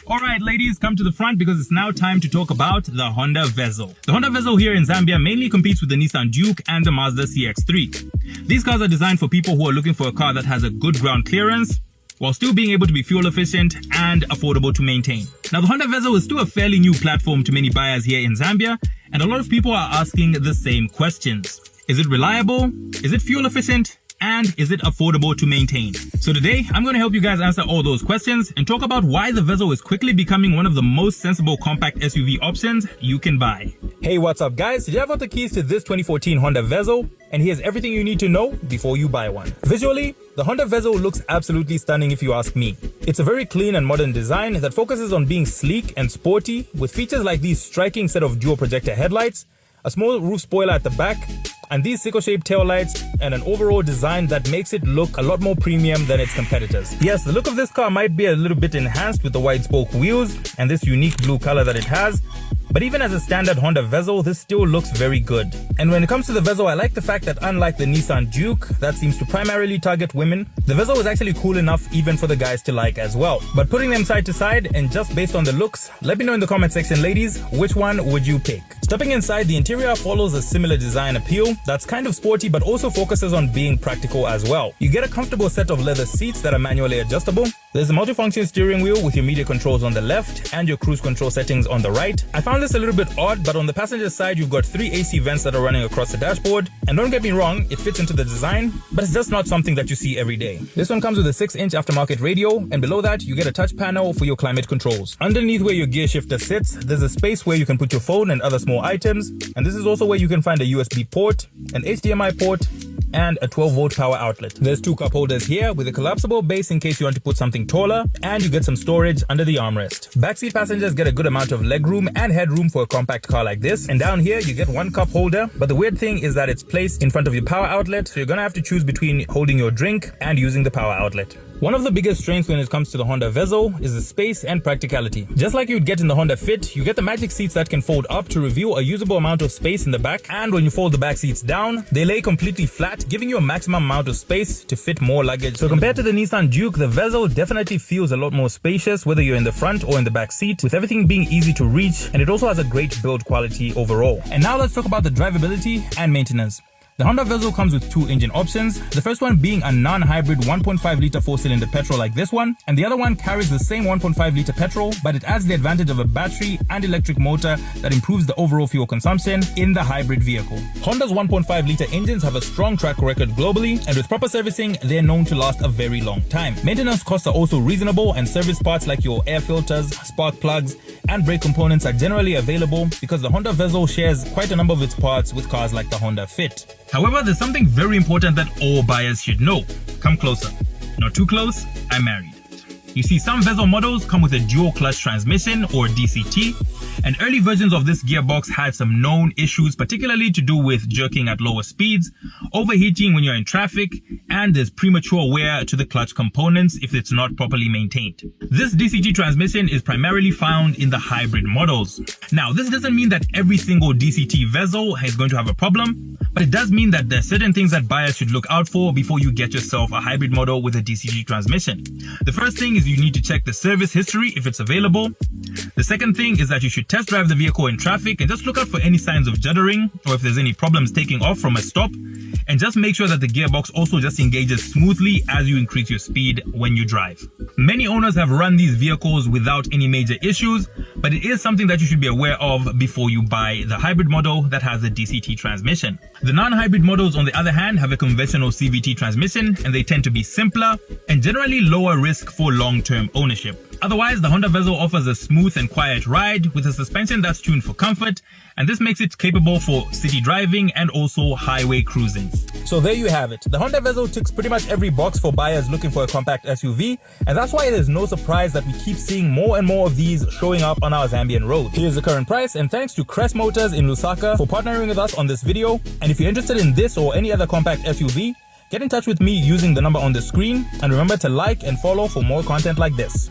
Alright ladies, come to the front because it's now time to talk about the Honda Vezel. The Honda Vezel here in Zambia mainly competes with the Nissan Juke and the Mazda CX-3. These cars are designed for people who are looking for a car that has a good ground clearance, while still being able to be fuel efficient and affordable to maintain. Now the Honda Vezel is still a fairly new platform to many buyers here in Zambia, and a lot of people are asking the same questions. Is it reliable? Is it fuel efficient? And is it affordable to maintain? So today, I'm going to help you guys answer all those questions and talk about why the Vezel is quickly becoming one of the most sensible compact SUV options you can buy. Hey, what's up guys? Today I've got the keys to this 2014 Honda Vezel, and here's everything you need to know before you buy one. Visually, the Honda Vezel looks absolutely stunning if you ask me. It's a very clean and modern design that focuses on being sleek and sporty, with features like these striking set of dual projector headlights, a small roof spoiler at the back, and these sickle-shaped taillights, and an overall design that makes it look a lot more premium than its competitors. Yes, the look of this car might be a little bit enhanced with the wide spoke wheels and this unique blue color that it has, but even as a standard Honda Vezel, this still looks very good. And when it comes to the Vezel, I like the fact that unlike the Nissan Juke, that seems to primarily target women, the Vezel is actually cool enough even for the guys to like as well. But putting them side to side and just based on the looks, let me know in the comment section ladies, which one would you pick? Stepping inside, the interior follows a similar design appeal that's kind of sporty but also focuses on being practical as well. You get a comfortable set of leather seats that are manually adjustable. There's a multifunction steering wheel with your media controls on the left and your cruise control settings on the right. I found this a little bit odd, but on the passenger side you've got 3 AC vents that are running across the dashboard. And don't get me wrong, it fits into the design, but it's just not something that you see every day. This one comes with a 6-inch aftermarket radio, and below that you get a touch panel for your climate controls. Underneath where your gear shifter sits, there's a space where you can put your phone and other small items, and this is also where you can find a USB port, an HDMI port, and a 12-volt power outlet. There's 2 cup holders here with a collapsible base in case you want to put something taller, and you get some storage under the armrest. Backseat passengers get a good amount of legroom and headroom for a compact car like this, and down here you get 1 cup holder, but the weird thing is that it's placed in front of your power outlet, so you're gonna have to choose between holding your drink and using the power outlet. One of the biggest strengths when it comes to the Honda Vezel is the space and practicality. Just like you'd get in the Honda Fit, you get the magic seats that can fold up to reveal a usable amount of space in the back, and when you fold the back seats down, they lay completely flat, giving you a maximum amount of space to fit more luggage. So compared to the Nissan Juke, the Vezel definitely feels a lot more spacious whether you're in the front or in the back seat, with everything being easy to reach, and it also has a great build quality overall. And now let's talk about the drivability and maintenance. The Honda Vezel comes with 2 engine options, the first one being a non-hybrid 1.5 litre 4-cylinder petrol like this one, and the other one carries the same 1.5 litre petrol, but it adds the advantage of a battery and electric motor that improves the overall fuel consumption in the hybrid vehicle. Honda's 1.5 litre engines have a strong track record globally, and with proper servicing, they're known to last a very long time. Maintenance costs are also reasonable, and service parts like your air filters, spark plugs, and brake components are generally available because the Honda Vezel shares quite a number of its parts with cars like the Honda Fit. However, there's something very important that all buyers should know. Come closer. Not too close, I'm married. You see, some Vezel models come with a dual clutch transmission or DCT, and early versions of this gearbox had some known issues, particularly to do with jerking at lower speeds, overheating when you're in traffic, and there's premature wear to the clutch components if it's not properly maintained. This DCT transmission is primarily found in the hybrid models. Now, this doesn't mean that every single DCT Vezel is going to have a problem, but it does mean that there are certain things that buyers should look out for before you get yourself a hybrid model with a DCT transmission. The first thing is you need to check the service history if it's available. The second thing is that you should test drive the vehicle in traffic and just look out for any signs of juddering or if there's any problems taking off from a stop, and just make sure that the gearbox also just engages smoothly as you increase your speed when you drive. Many owners have run these vehicles without any major issues, but it is something that you should be aware of before you buy the hybrid model that has a DCT transmission. The non-hybrid models, on the other hand, have a conventional CVT transmission, and they tend to be simpler and generally lower risk for long-term ownership. Otherwise, the Honda Vezel offers a smooth and quiet ride with a suspension that's tuned for comfort, and this makes it capable for city driving and also highway cruising. So there you have it. The Honda Vezel ticks pretty much every box for buyers looking for a compact SUV, and that's why there's no surprise that we keep seeing more and more of these showing up on our Zambian roads. Here's the current price, and thanks to Crest Motors in Lusaka for partnering with us on this video. And if you're interested in this or any other compact SUV, get in touch with me using the number on the screen, and remember to like and follow for more content like this.